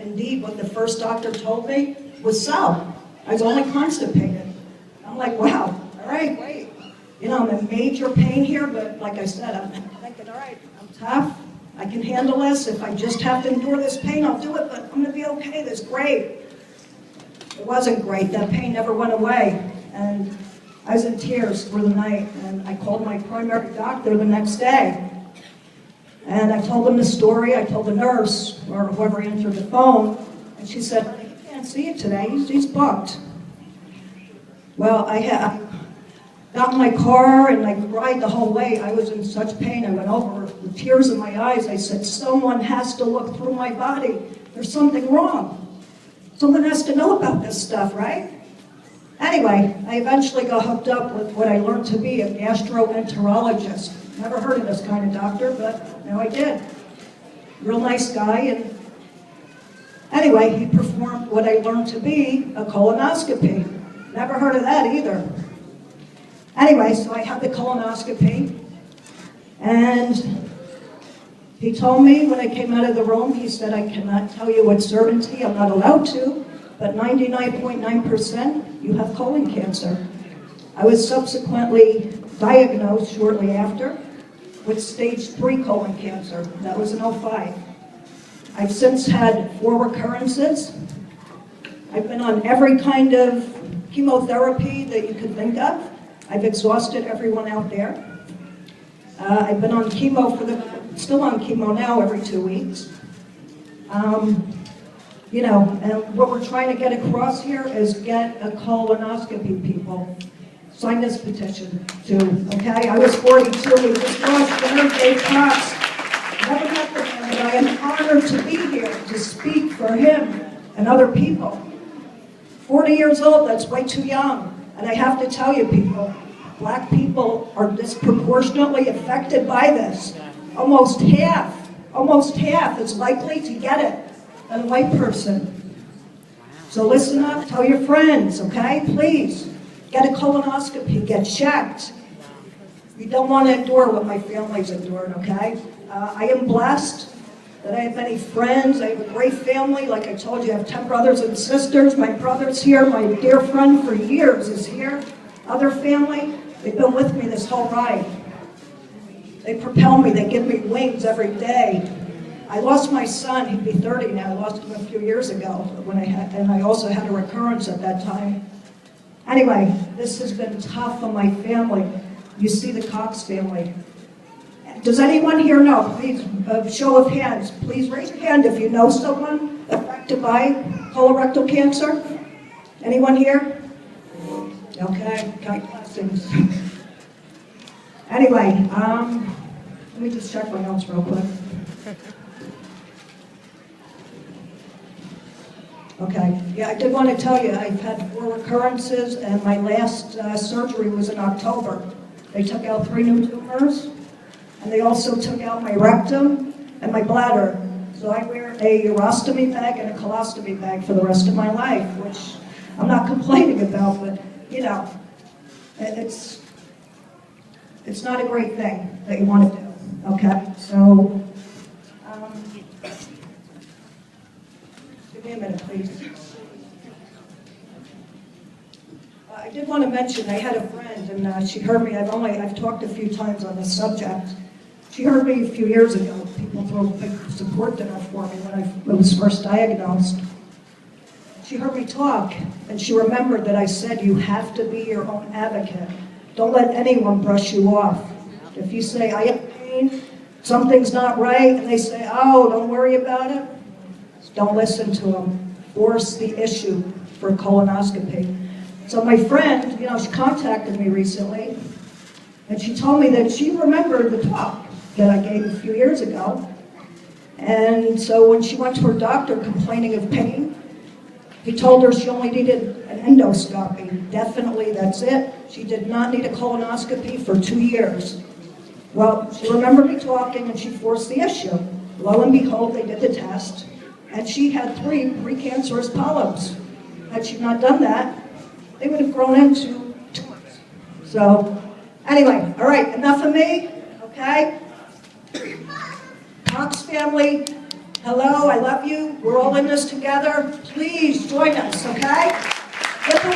indeed what the first doctor told me was so. I was only constipated. I'm like, wow, all right, great. You know, I'm in major pain here, but like I said, I'm thinking, all right, I'm tough. I can handle this. If I just have to endure this pain, I'll do it, but I'm gonna be okay, that's great. It wasn't great, that pain never went away. And I was in tears through the night, and I called my primary doctor the next day. And I told him the story, I told the nurse, or whoever answered the phone, and she said, "I can't see you today, he's booked." Well, I got in my car and I cried the whole way. I was in such pain. I went over with tears in my eyes. I said, someone has to look through my body. There's something wrong. Someone has to know about this stuff, right? Anyway, I eventually got hooked up with what I learned to be a gastroenterologist. Never heard of this kind of doctor, but now I did. Real nice guy. And anyway, he performed what I learned to be a colonoscopy. Never heard of that either. Anyway, so I had the colonoscopy, and he told me when I came out of the room, he said, "I cannot tell you with certainty, I'm not allowed to, but 99.9% you have colon cancer." I was subsequently diagnosed shortly after with stage 3 colon cancer. That was in '05. I've since had 4 recurrences. I've been on every kind of chemotherapy that you could think of. I've exhausted everyone out there. I've been on chemo still on chemo now every 2 weeks. You know, and what we're trying to get across here is get a colonoscopy, people. Sign this petition too, okay? I was 42, we just lost Senator Dave Cox. Never met the man, but I am honored to be here to speak for him and other people. 40 years old, that's way too young. And I have to tell you, people, black people are disproportionately affected by this. Almost half is likely to get it than a white person. So listen up, tell your friends, okay? Please, get a colonoscopy, get checked. You don't want to endure what my family's endured, okay? I am blessed that I have many friends. I have a great family. Like I told you, I have 10 brothers and sisters. My brother's here. My dear friend for years is here. Other family, they've been with me this whole ride. They propel me. They give me wings every day. I lost my son. He'd be 30 now. I lost him a few years ago, and I also had a recurrence at that time. Anyway, this has been tough on my family. You see the Cox family. Does anyone here know? Please, show of hands. Please raise your hand if you know someone affected by colorectal cancer. Anyone here? Okay, got blessings. Anyway, let me just check my notes real quick. Okay, yeah, I did want to tell you, I've had 4 recurrences, and my last surgery was in October. They took out 3 new tumors. And they also took out my rectum and my bladder. So I wear a urostomy bag and a colostomy bag for the rest of my life, which I'm not complaining about, but you know, it's not a great thing that you want to do, okay? So, give me a minute, please. I did want to mention, I had a friend, and she heard me, I've talked a few times on this subject. She heard me a few years ago. People threw a big support dinner for me when I was first diagnosed. She heard me talk, and she remembered that I said you have to be your own advocate. Don't let anyone brush you off. If you say, I have pain, something's not right, and they say, oh, don't worry about it, don't listen to them. Force the issue for a colonoscopy. So my friend, you know, she contacted me recently, and she told me that she remembered the talk that I gave a few years ago. And so when she went to her doctor complaining of pain, he told her she only needed an endoscopy. Definitely, that's it. She did not need a colonoscopy for 2 years. Well, she remembered me talking, and she forced the issue. Lo and behold, they did the test, and she had 3 precancerous polyps. Had she not done that, they would have grown into tumors. So, anyway, all right, enough of me, okay? Cox family, Hello, I love you. We're all in this together. Please join us, okay? Get the